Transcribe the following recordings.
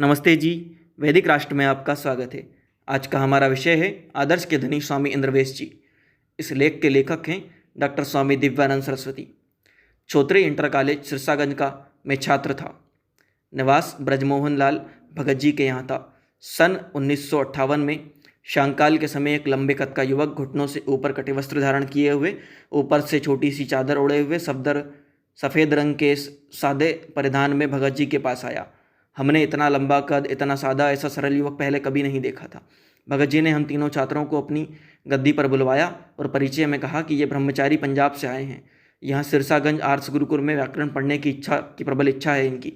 नमस्ते जी। वैदिक राष्ट्र में आपका स्वागत है। आज का हमारा विषय है आदर्श के धनी स्वामी इंद्रवेश जी। इस लेख के लेखक हैं डॉक्टर स्वामी दिव्यानंद सरस्वती। छोत्री इंटर कॉलेज सिरसागंज का मैं छात्र था। निवास ब्रजमोहन लाल भगत जी के यहाँ था। सन 1958 में शांकाल के समय एक लंबे कद का युवक घुटनों से ऊपर कटे वस्त्र धारण किए हुए, ऊपर से छोटी सी चादर ओढ़े हुए, सफ़ेद रंग के सादे परिधान में भगत जी के पास आया। हमने इतना लंबा कद, इतना सादा, ऐसा सरल युवक पहले कभी नहीं देखा था। भगत जी ने हम तीनों छात्रों को अपनी गद्दी पर बुलवाया और परिचय में कहा कि ये ब्रह्मचारी पंजाब से आए हैं। यहाँ सिरसागंज आर्ट्स गुरुकुल में व्याकरण पढ़ने की प्रबल इच्छा है इनकी।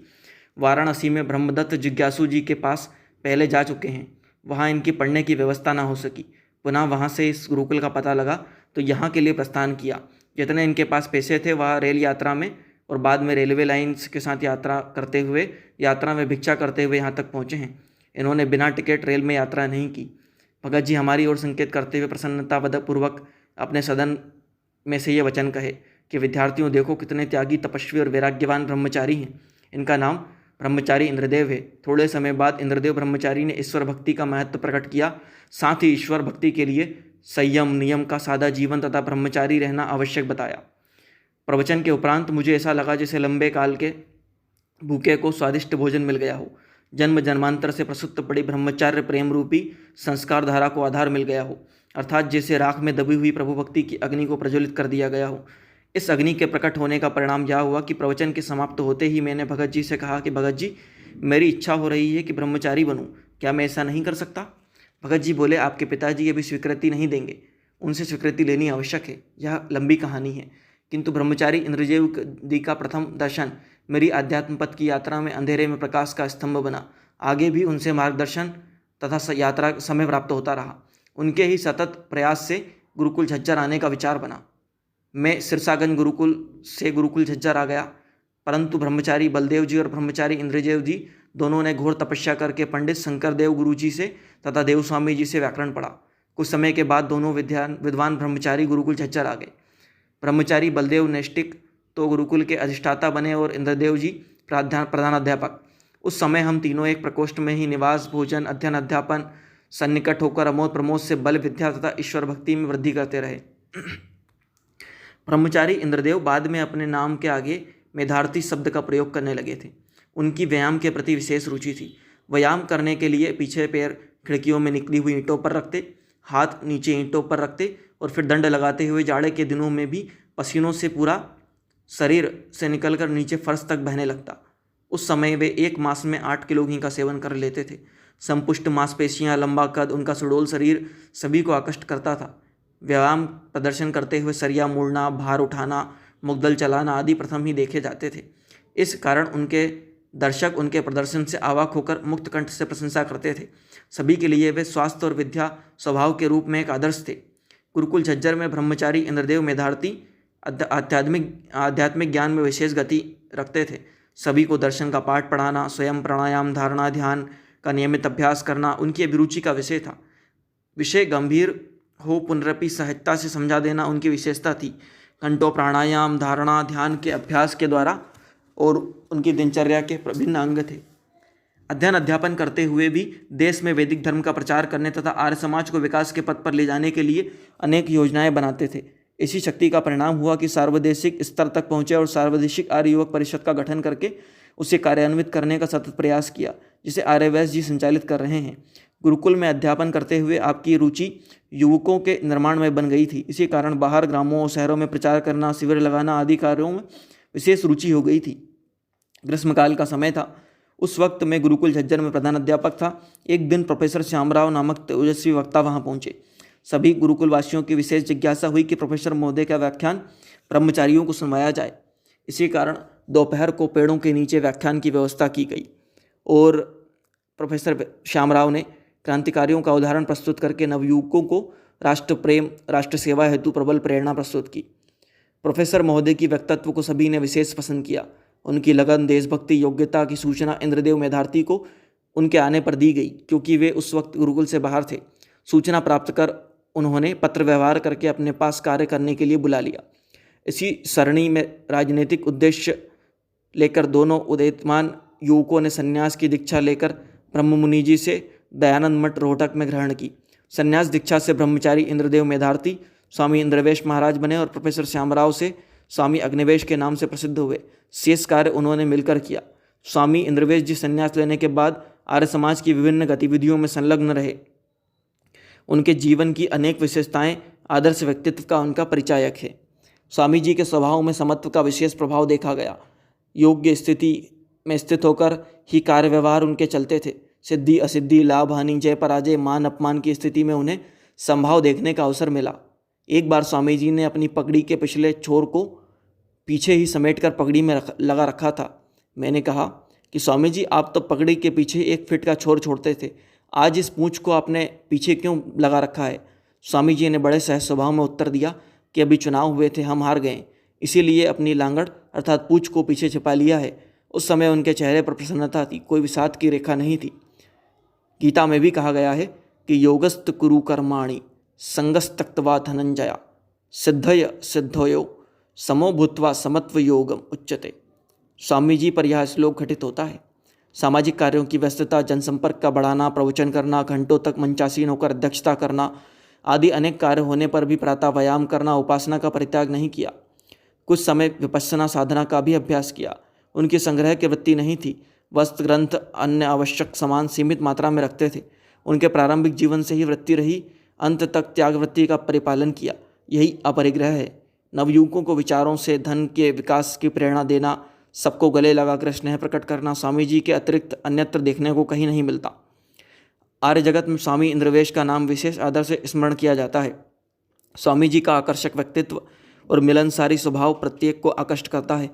वाराणसी में ब्रह्मदत्त जिज्ञासु जी के पास पहले जा चुके हैं। वहाँ इनकी पढ़ने की व्यवस्था ना हो सकी। पुनः वहाँ से इस गुरुकुल का पता लगा तो यहाँ के लिए प्रस्थान किया। जितने इनके पास पैसे थे वह रेल यात्रा में और बाद में रेलवे लाइन्स के साथ यात्रा में भिक्षा करते हुए यहाँ तक पहुँचे हैं। इन्होंने बिना टिकट रेल में यात्रा नहीं की। भगत जी हमारी ओर संकेत करते हुए प्रसन्नतापूर्वक अपने सदन में से ये वचन कहे कि विद्यार्थियों, देखो कितने त्यागी, तपस्वी और वैराग्यवान ब्रह्मचारी हैं। इनका नाम ब्रह्मचारी इंद्रदेव है। थोड़े समय बाद इंद्रदेव ब्रह्मचारी ने ईश्वर भक्ति का महत्व प्रकट किया। साथ ही ईश्वर भक्ति के लिए संयम, नियम का सादा जीवन तथा ब्रह्मचारी रहना आवश्यक बताया। प्रवचन के उपरांत मुझे ऐसा लगा जैसे लंबे काल के भूखे को स्वादिष्ट भोजन मिल गया हो। जन्म जन्मांतर से प्रसुप्त पड़ी ब्रह्मचार्य प्रेम रूपी संस्कार धारा को आधार मिल गया हो, अर्थात जैसे राख में दबी हुई प्रभु भक्ति की अग्नि को प्रज्वलित कर दिया गया हो। इस अग्नि के प्रकट होने का परिणाम यह हुआ कि प्रवचन के समाप्त होते ही मैंने भगत जी से कहा कि भगत जी, मेरी इच्छा हो रही है कि ब्रह्मचारी बनूं। क्या मैं ऐसा नहीं कर सकता? भगत जी बोले, आपके पिताजी अभी स्वीकृति नहीं देंगे। उनसे स्वीकृति लेनी आवश्यक है। यह लंबी कहानी है, किंतु ब्रह्मचारी इंद्रदेव जी का प्रथम दर्शन मेरी आध्यात्म पथ की यात्रा में अंधेरे में प्रकाश का स्तंभ बना। आगे भी उनसे मार्गदर्शन तथा यात्रा समय प्राप्त होता रहा। उनके ही सतत प्रयास से गुरुकुल झज्जर आने का विचार बना। मैं सिरसागंज गुरुकुल से गुरुकुल झज्जर आ गया, परंतु ब्रह्मचारी बलदेव जी और ब्रह्मचारी इंद्रदेव जी दोनों ने घोर तपस्या करके पंडित शंकर देव गुरु जी से तथा देवस्वामी जी से व्याकरण पढ़ा। कुछ समय के बाद दोनों विद्वान ब्रह्मचारी गुरुकुल झज्जर आ गए। ब्रह्मचारी बलदेव नैष्टिक तो गुरुकुल के अधिष्ठाता बने और इंद्रदेव जी प्रधानाध्यापक। उस समय हम तीनों एक प्रकोष्ठ में ही निवास, भोजन, अध्ययन, अध्यापन सन्निकट होकर अमोद प्रमोद से बल विद्या तथा ईश्वर भक्ति में वृद्धि करते रहे। ब्रह्मचारी इंद्रदेव बाद में अपने नाम के आगे मेधार्थी शब्द का प्रयोग करने लगे थे। उनकी व्यायाम के प्रति विशेष रुचि थी। व्यायाम करने के लिए पीछे पैर खिड़कियों में निकली हुई ईंटों पर रखते, हाथ नीचे ईंटों पर रखते और फिर दंड लगाते हुए जाड़े के दिनों में भी पसीनों से पूरा शरीर से निकलकर नीचे फर्श तक बहने लगता। उस समय वे 1 मास में 8 किलो घी का सेवन कर लेते थे। संपुष्ट मांसपेशियां, लंबा कद, उनका सुडौल शरीर सभी को आकर्षित करता था। व्यायाम प्रदर्शन करते हुए सरिया मोड़ना, भार उठाना, मुग्दल चलाना आदि प्रथम ही देखे जाते थे। इस कारण उनके दर्शक उनके प्रदर्शन से अवाक होकर मुक्त कंठ से प्रशंसा करते थे। सभी के लिए वे स्वास्थ्य और विद्या स्वभाव के रूप में एक आदर्श थे। गुरुकुल झज्जर में ब्रह्मचारी इंद्रदेव मेधार्थी आध्यात्मिक ज्ञान में विशेष गति रखते थे। सभी को दर्शन का पाठ पढ़ाना, स्वयं प्राणायाम, धारणा, ध्यान का नियमित अभ्यास करना उनकी अभिरुचि का विषय था। विषय गंभीर हो पुनरपि सहजता से समझा देना उनकी विशेषता थी। घंटों प्राणायाम, धारणा, ध्यान के अभ्यास के द्वारा और उनकी दिनचर्या के विभिन्न अंग थे। अध्ययन अध्यापन करते हुए भी देश में वैदिक धर्म का प्रचार करने तथा आर्य समाज को विकास के पथ पर ले जाने के लिए अनेक योजनाएं बनाते थे। इसी शक्ति का परिणाम हुआ कि सार्वदेशिक स्तर तक पहुंचे और सार्वदेशिक आर्य युवक परिषद का गठन करके उसे कार्यान्वित करने का सतत प्रयास किया, जिसे आर्यवैश्य जी संचालित कर रहे हैं। गुरुकुल में अध्यापन करते हुए आपकी रुचि युवकों के निर्माण में बन गई थी। इसी कारण बाहर ग्रामों और शहरों में प्रचार करना, शिविर लगाना आदि कार्यों में विशेष रुचि हो गई थी। ग्रीष्मकाल का समय था। उस वक्त मैं गुरुकुल झज्जर में प्रधान अध्यापक था। एक दिन प्रोफेसर श्यामराव नामक तेजस्वी वक्ता वहाँ पहुँचे। सभी गुरुकुल वासियों की विशेष जिज्ञासा हुई कि प्रोफेसर महोदय का व्याख्यान ब्रह्मचारियों को सुनवाया जाए। इसी कारण दोपहर को पेड़ों के नीचे व्याख्यान की व्यवस्था की गई और प्रोफेसर श्यामराव ने क्रांतिकारियों का उदाहरण प्रस्तुत करके नवयुवकों को राष्ट्र प्रेम, राष्ट्र सेवा हेतु प्रबल प्रेरणा प्रस्तुत की। प्रोफेसर महोदय की व्यक्तित्व को सभी ने विशेष पसंद किया। उनकी लगन, देशभक्ति, योग्यता की सूचना इंद्रदेव मेधार्थी को उनके आने पर दी गई, क्योंकि वे उस वक्त गुरुकुल से बाहर थे। सूचना प्राप्त कर उन्होंने पत्र व्यवहार करके अपने पास कार्य करने के लिए बुला लिया। इसी सरणी में राजनीतिक उद्देश्य लेकर दोनों उदीयमान युवकों ने संन्यास की दीक्षा लेकर ब्रह्म मुनि जी से दयानंद मठ रोहतक में ग्रहण की। संन्यास दीक्षा से ब्रह्मचारी इंद्रदेव मेधार्थी स्वामी इंद्रवेश महाराज बने और प्रोफेसर श्यामराव से स्वामी अग्निवेश के नाम से प्रसिद्ध हुए। शेष कार्य उन्होंने मिलकर किया। स्वामी इंद्रवेश जी संन्यास लेने के बाद आर्य समाज की विभिन्न गतिविधियों में संलग्न रहे। उनके जीवन की अनेक विशेषताएं आदर्श व्यक्तित्व का उनका परिचायक है। स्वामी जी के स्वभाव में समत्व का विशेष प्रभाव देखा गया। योग्य स्थिति में स्थित होकर ही कार्य व्यवहार उनके चलते थे। सिद्धि असिद्धि, लाभ हानि, जय पराजय, मान अपमान की स्थिति में उन्हें संभाव देखने का अवसर मिला। एक बार स्वामी जी ने अपनी पगड़ी के पिछले छोर को पीछे ही समेटकर पगड़ी में लगा रखा था। मैंने कहा कि स्वामी जी, आप तो पगड़ी के पीछे 1 फीट का छोर छोड़ते थे, आज इस पूंछ को आपने पीछे क्यों लगा रखा है? स्वामी जी ने बड़े सहज स्वभाव में उत्तर दिया कि अभी चुनाव हुए थे, हम हार गए, इसीलिए अपनी लांगड़ अर्थात पूंछ को पीछे छिपा लिया है। उस समय उनके चेहरे पर प्रसन्नता थी, कोई विषाद की रेखा नहीं थी। गीता में भी कहा गया है कि योगस्त कुरु कर्माणि संगस्तक्त्वा धनंजया सिद्धय सिद्धयो समो भूत्वा समत्व योगम उच्यते। स्वामी जी पर यह श्लोक घटित होता है। सामाजिक कार्यों की व्यस्तता, जनसंपर्क का बढ़ाना, प्रवचन करना, घंटों तक मंचासीन होकर अध्यक्षता करना आदि अनेक कार्य होने पर भी प्रातः व्यायाम करना, उपासना का परित्याग नहीं किया। कुछ समय विपश्यना साधना का भी अभ्यास किया। उनकी संग्रह की वृत्ति नहीं थी। वस्त्र, ग्रंथ, अन्य आवश्यक सामान सीमित मात्रा में रखते थे। उनके प्रारंभिक जीवन से ही वृत्ति रही, अंत तक त्याग वृत्ति का परिपालन किया। यही अपरिग्रह है। नवयुवकों को विचारों से धन के विकास की प्रेरणा देना, सबको गले लगाकर स्नेह प्रकट करना स्वामी जी के अतिरिक्त अन्यत्र देखने को कहीं नहीं मिलता। आर्य जगत में स्वामी इंद्रवेश का नाम विशेष आदर से स्मरण किया जाता है। स्वामी जी का आकर्षक व्यक्तित्व और मिलनसारी स्वभाव प्रत्येक को आकर्षित करता है।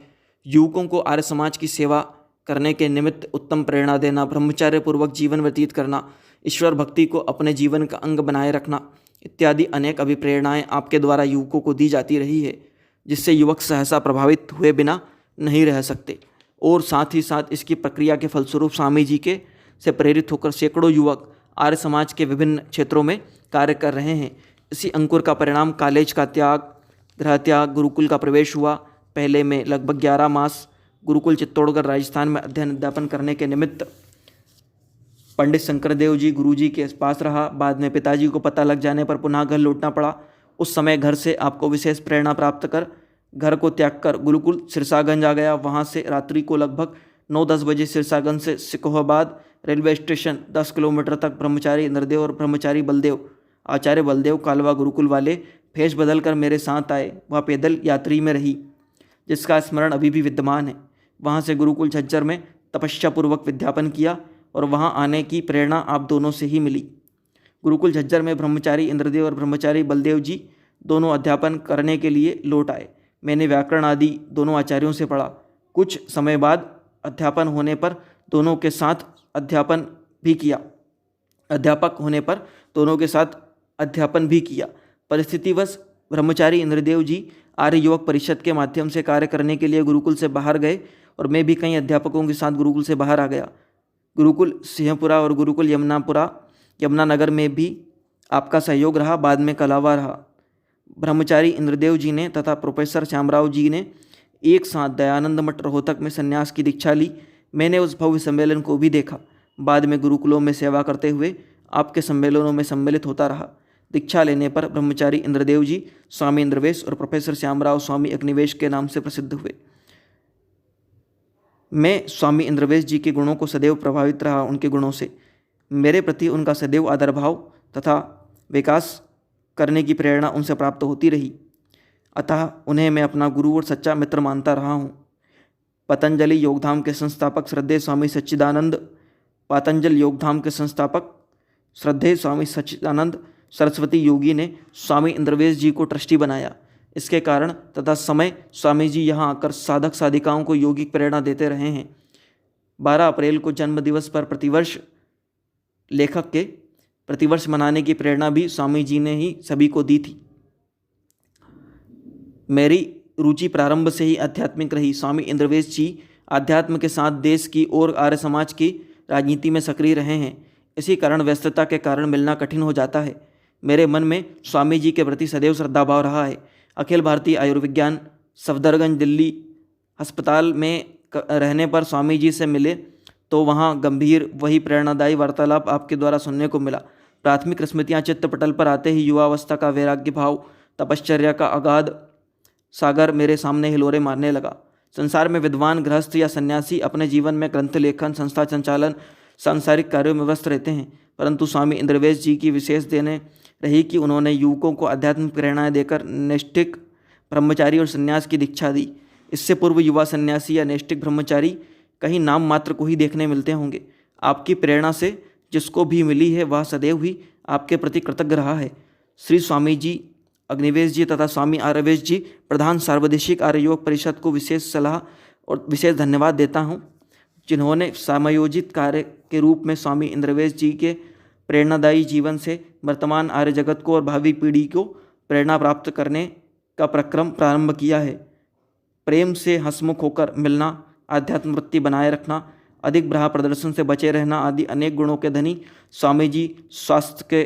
युवकों को आर्य समाज की सेवा करने के निमित्त उत्तम प्रेरणा देना, ब्रह्मचर्य पूर्वक जीवन व्यतीत करना, ईश्वर भक्ति को अपने जीवन का अंग बनाए रखना इत्यादि अनेक अभिप्रेरणाएं आपके द्वारा युवकों को दी जाती रही है, जिससे युवक सहसा प्रभावित हुए बिना नहीं रह सकते। और साथ ही साथ इसकी प्रक्रिया के फलस्वरूप स्वामी जी के से प्रेरित होकर सैकड़ों युवक आर्य समाज के विभिन्न क्षेत्रों में कार्य कर रहे हैं। इसी अंकुर का परिणाम कॉलेज का त्याग, गृह त्याग, गुरुकुल का प्रवेश हुआ। पहले में लगभग 11 मास गुरुकुल चित्तौड़गढ़ राजस्थान में अध्ययन अध्यापन करने के निमित्त पंडित शंकरदेव जी गुरु जी के पास रहा। बाद में पिताजी को पता लग जाने पर पुनः घर लौटना पड़ा। उस समय घर से आपको विशेष प्रेरणा प्राप्त कर घर को त्याग कर गुरुकुल सिरसागंज आ गया। वहाँ से रात्रि को लगभग 9-10 बजे सिरसागंज से सिकोहाबाद रेलवे स्टेशन 10 किलोमीटर तक ब्रह्मचारी इंद्रदेव और ब्रह्मचारी बलदेव, आचार्य बलदेव कालवा गुरुकुल वाले भेष बदल कर मेरे साथ आए। वह पैदल यात्री में रही, जिसका स्मरण अभी भी विद्यमान है। वहाँ से गुरुकुल झज्जर में तपस्यापूर्वक विद्यापन किया और वहाँ आने की प्रेरणा आप दोनों से ही मिली। गुरुकुल झज्जर में ब्रह्मचारी इंद्रदेव और ब्रह्मचारी बलदेव जी दोनों अध्यापन करने के लिए लौट आए। मैंने व्याकरण आदि दोनों आचार्यों से पढ़ा। कुछ समय बाद अध्यापन होने पर दोनों के साथ अध्यापन भी किया। अध्यापक होने पर दोनों के साथ अध्यापन भी किया। परिस्थितिवश ब्रह्मचारी इंद्रदेव जी आर्य युवक परिषद के माध्यम से कार्य करने के लिए गुरुकुल से बाहर गए और मैं भी कई अध्यापकों के साथ गुरुकुल से बाहर आ गया। गुरुकुल सिंहपुरा और गुरुकुल यमुनानगर में भी आपका सहयोग रहा। बाद में कलावा रहा। ब्रह्मचारी इंद्रदेव जी ने तथा प्रोफेसर श्यामराव जी ने एक साथ दयानंद मठ रोहतक में संन्यास की दीक्षा ली। मैंने उस भव्य सम्मेलन को भी देखा। बाद में गुरुकुलों में सेवा करते हुए आपके सम्मेलनों में सम्मिलित होता रहा। दीक्षा लेने पर ब्रह्मचारी इंद्रदेव जी स्वामी इंद्रवेश और प्रोफेसर श्यामराव स्वामी अग्निवेश के नाम से प्रसिद्ध हुए। मैं स्वामी इंद्रवेश जी के गुणों को सदैव प्रभावित रहा। उनके गुणों से मेरे प्रति उनका सदैव आदर भाव तथा विकास करने की प्रेरणा उनसे प्राप्त होती रही। अतः उन्हें मैं अपना गुरु और सच्चा मित्र मानता रहा हूँ। पतंजलि योगधाम के संस्थापक श्रद्धेय स्वामी सच्चिदानंद पातंजल योगधाम के संस्थापक श्रद्धेय स्वामी सच्चिदानंद सरस्वती योगी ने स्वामी इंद्रवेश जी को ट्रस्टी बनाया। इसके कारण तथा समय स्वामी जी यहाँ आकर साधक साधिकाओं को यौगिक प्रेरणा देते रहे हैं। 12 अप्रैल को जन्म दिवस पर प्रतिवर्ष लेखक के प्रतिवर्ष मनाने की प्रेरणा भी स्वामी जी ने ही सभी को दी थी। मेरी रुचि प्रारंभ से ही आध्यात्मिक रही। स्वामी इंद्रवेश जी आध्यात्म के साथ देश की और आर्य समाज की राजनीति में सक्रिय रहे हैं। इसी कारण व्यस्तता के कारण मिलना कठिन हो जाता है। मेरे मन में स्वामी जी के प्रति सदैव श्रद्धाभाव रहा है। अखिल भारतीय आयुर्विज्ञान सफदरगंज दिल्ली अस्पताल में रहने पर स्वामी जी से मिले तो वहाँ गंभीर वही प्रेरणादायी वार्तालाप आपके द्वारा सुनने को मिला। प्राथमिक स्मृतियाँ चित्तपटल पर आते ही युवावस्था का वैराग्य भाव, तपश्चर्या का अगाध सागर मेरे सामने हिलोरे मारने लगा। संसार में विद्वान, गृहस्थ या सन्यासी अपने जीवन में ग्रंथ लेखन, संस्था संचालन, सांसारिक कार्यों में व्यस्त रहते हैं, परंतु स्वामी इंद्रवेश जी की विशेष देने रही कि उन्होंने युवकों को आध्यात्मिक प्रेरणाएं देकर नैष्ठिक ब्रह्मचारी और संन्यास की दीक्षा दी। इससे पूर्व युवा सन्यासी या नैष्ठिक ब्रह्मचारी कहीं नाम मात्र को ही देखने मिलते होंगे। आपकी प्रेरणा से जिसको भी मिली है वह सदैव ही आपके प्रति कृतज्ञ रहा है। श्री स्वामी जी अग्निवेश जी तथा स्वामी आर्यवेश जी प्रधान सार्वदेशिक आर्य योग परिषद को विशेष सलाह और विशेष धन्यवाद देता हूँ, जिन्होंने समायोजित कार्य के रूप में स्वामी इंद्रवेश जी के प्रेरणादायी जीवन से वर्तमान आर्य जगत को और भावी पीढ़ी को प्रेरणा प्राप्त करने का प्रक्रम प्रारंभ किया है। प्रेम से हंसमुख होकर मिलना, आध्यात्म वृत्ति बनाए रखना, अधिक ब्राह प्रदर्शन से बचे रहना आदि अनेक गुणों के धनी स्वामी जी स्वास्थ्य के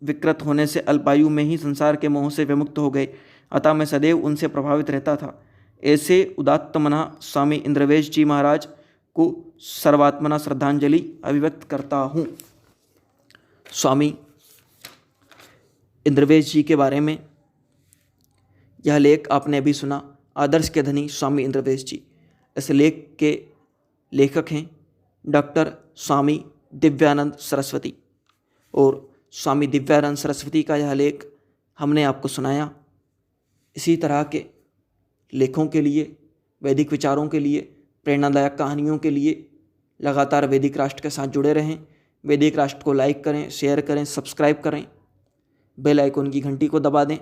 विकृत होने से अल्पायु में ही संसार के मोह से विमुक्त हो गए, अतः मैं सदैव उनसे प्रभावित रहता था। ऐसे उदात्तमना स्वामी इंद्रवेश जी महाराज को सर्वात्मना श्रद्धांजलि अभिव्यक्त करता हूँ। स्वामी इंद्रवेश जी के बारे में यह लेख आपने अभी सुना, आदर्श के धनी स्वामी इंद्रवेश जी। इस लेख के लेखक हैं डॉक्टर स्वामी दिव्यानंद सरस्वती, और स्वामी दिव्यानंद सरस्वती का यह लेख हमने आपको सुनाया। इसी तरह के लेखों के लिए, वैदिक विचारों के लिए, प्रेरणादायक कहानियों के लिए लगातार वैदिक राष्ट्र के साथ जुड़े रहें। वैदिक राष्ट्र को लाइक करें, शेयर करें, सब्सक्राइब करें, बेल आइकन की घंटी को दबा दें,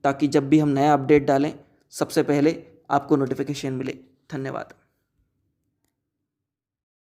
ताकि जब भी हम नया अपडेट डालें सबसे पहले आपको नोटिफिकेशन मिले। धन्यवाद।